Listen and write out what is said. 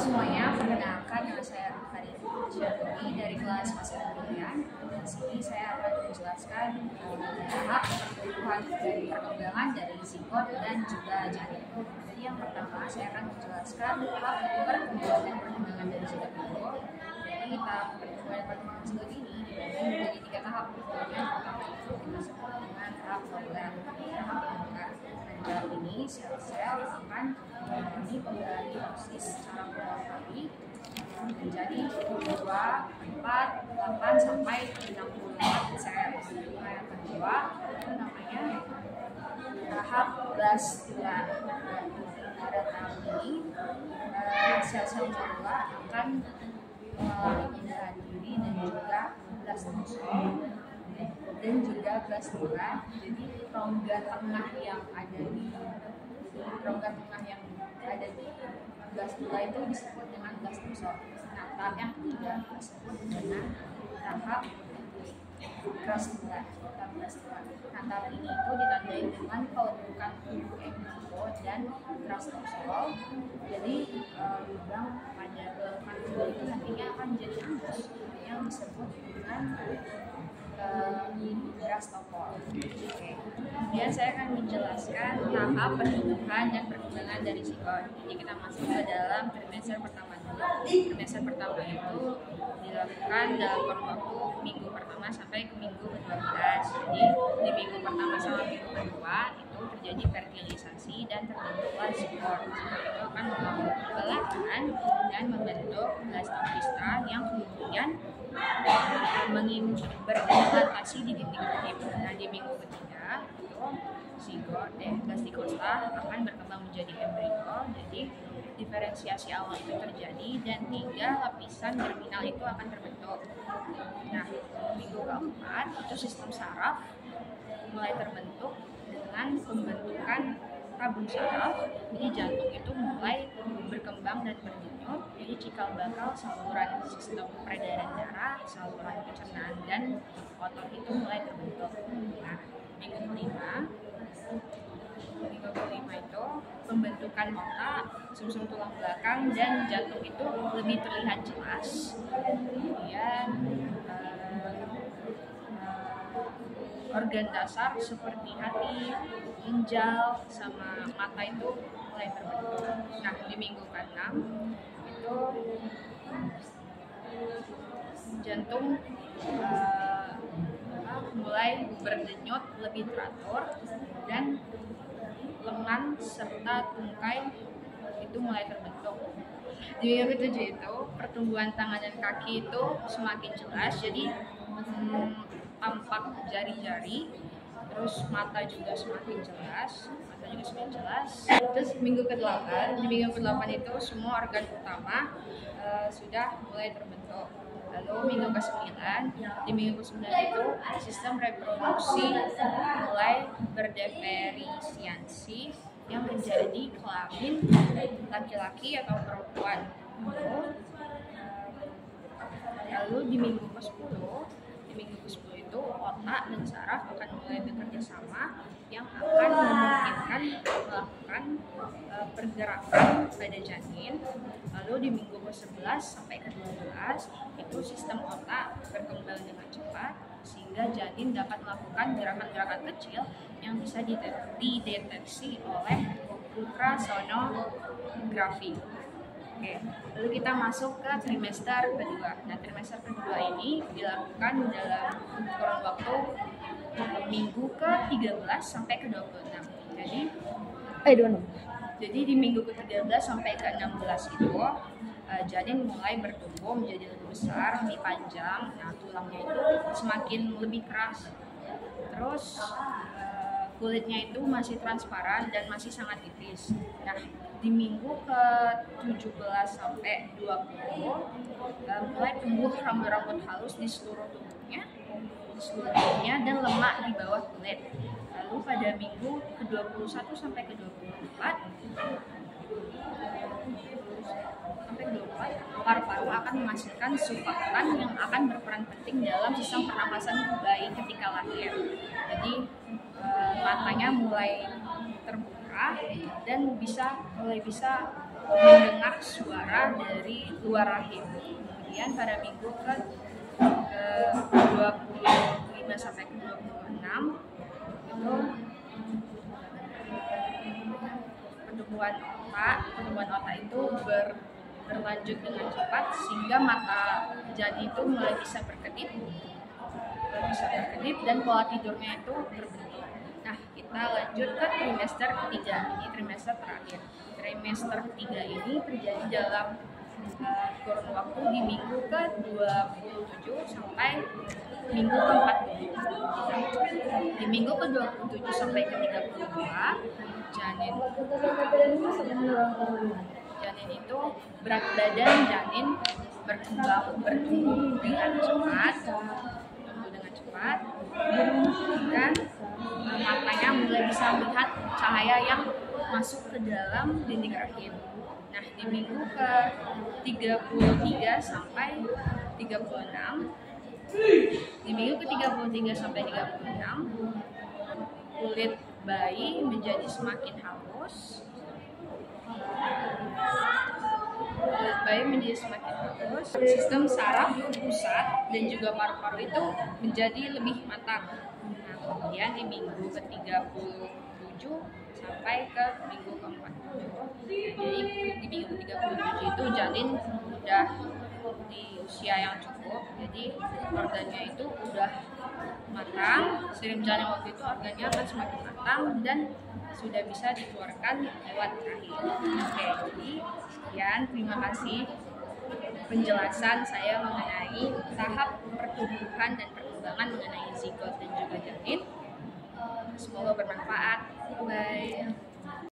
semuanya, perkenalkan nama saya Farid Syafii dari kelas Masa Pilihan. Di sini saya akan menjelaskan tahap pertumbuhan dari perkembangan dari zigot dan juga janin. Jadi yang pertama saya akan menjelaskan tahap pertumbuhan dan perkembangan dari zigot itu. Jadi tahap pertumbuhan dan perkembangan zigot ini dibagi menjadi 3 tahap. Yang pertama itu kita sebut dengan tahap lobular, tahap pembukaan. Dalam ini sel-sel akan mengalami pembukaan meiosis secara berulang kali menjadi 2, 4, 8 sampai 64 sel. Nah, yang kedua itu namanya tahap blastular. Pada tahap ini sel-sel cellula akan mengalami pembukaan diri dan juga blastosol dan juga blastula. Jadi rongga tengah yang ada di blastula itu disebut dengan blastosol. Nah, tahap yang ketiga disebut dengan tahap blastula. Nah, tahap ini itu ditandai dengan pelebukan tubuh embryo dan blastosol. Jadi lubang pada pelebukan tubuh itu nantinya akan menjadi anus yang disebut dengan blastopol. Kemudian saya akan menjelaskan tahap pertumbuhan dan perkembangan dari zigot. Jadi kita masuk ke dalam trimester pertama dulu. Trimester pertama itu dilakukan dalam kurun waktu minggu pertama sampai ke minggu ke-12. Jadi di minggu pertama sampai minggu kedua itu terjadi fertilisasi dan terbentuklah zigot. Zigot itu akan mengalami pembelahan dan membentuk blastocista yang kemudian berimplantasi di dinding rahim. Nah, di minggu ketiga itu zigot blastikosta akan berkembang menjadi embrio. Jadi diferensiasi awal itu terjadi dan 3 lapisan germinal itu akan terbentuk. Nah, minggu keempat itu sistem saraf mulai terbentuk dengan pembentukan tabung saraf. Jadi jantung itu mulai berkembang dan berdenyut. Jadi cikal bakal saluran sistem peredaran darah, saluran pencernaan dan otot itu mulai terbentuk. Nah, minggu kelima itu pembentukan otak, sumsum tulang belakang dan jantung itu lebih terlihat jelas. Kemudian organ dasar seperti hati, ginjal, sama mata itu mulai terbentuk. Nah, di minggu ke-6 itu jantung mulai berdenyut lebih teratur dan lengan serta tungkai itu mulai terbentuk. Di minggu ke-7 itu pertumbuhan tangan dan kaki itu semakin jelas, jadi tampak jari-jari, terus mata juga semakin jelas. Terus di minggu ke-8 itu semua organ utama sudah mulai terbentuk. Lalu minggu ke-9, di minggu ke-9 itu sistem reproduksi mulai berdiferensiasi yang menjadi kelamin laki-laki atau perempuan. Lalu di minggu ke-10 itu otak dan saraf akan mulai bekerja sama yang akan memungkinkan melakukan pergerakan pada janin. Lalu di minggu ke-11 sampai ke-12 itu sistem otak berkembang dengan cepat sehingga janin dapat melakukan gerakan-gerakan kecil yang bisa dideteksi oleh ultrasonografi. Oke, lalu kita masuk ke trimester kedua. Nah, trimester kedua ini dilakukan dalam kurun waktu minggu ke-13 sampai ke-26. Jadi di minggu ke-13 sampai ke-16 itu janin mulai bertumbuh menjadi lebih besar, lebih panjang. Nah, tulangnya itu semakin lebih keras. Terus kulitnya itu masih transparan dan masih sangat tipis. Nah, di minggu ke-17 sampai 20 mulai tumbuh rambut-rambut halus di seluruh tubuhnya dan lemak di bawah kulit. Lalu pada minggu ke-21 sampai ke-24 paru-paru akan menghasilkan surfaktan yang akan berperan penting dalam sistem pernapasan bayi ketika lahir. Jadi matanya mulai terbuka dan mulai bisa mendengar suara dari luar rahim. Kemudian pada minggu ke 25 sampai ke 26 itu pertumbuhan otak itu berlanjut dengan cepat sehingga mata janin itu mulai bisa berkedip dan pola tidurnya itu berbentuk. Nah, kita lanjut ke trimester ketiga. Ini trimester terakhir. Trimester ketiga ini terjadi dalam kurun waktu di minggu ke-27 sampai minggu ke-40. Di minggu ke-27 sampai ke-32 janin itu berat badan janin bertumbuh dengan cepat dan matanya mulai bisa melihat cahaya yang masuk ke dalam dinding rahim. Nah, di minggu ke-33 sampai 36, di minggu ke-33 sampai 36, kulit bayi menjadi semakin halus. Sistem saraf pusat dan juga paru-paru itu menjadi lebih matang. Nah, kemudian di minggu ke-37 sampai ke minggu ke-47. Jadi di minggu ke-37 itu janin udah di usia yang cukup, jadi organnya itu udah matang. Sirip janin waktu itu organnya akan semakin matang dan sudah bisa dikeluarkan lewat rahim. Oke, jadi sekian, terima kasih penjelasan saya mengenai tahap pertumbuhan dan perkembangan mengenai zigot dan juga janin. Semoga bermanfaat. Bye.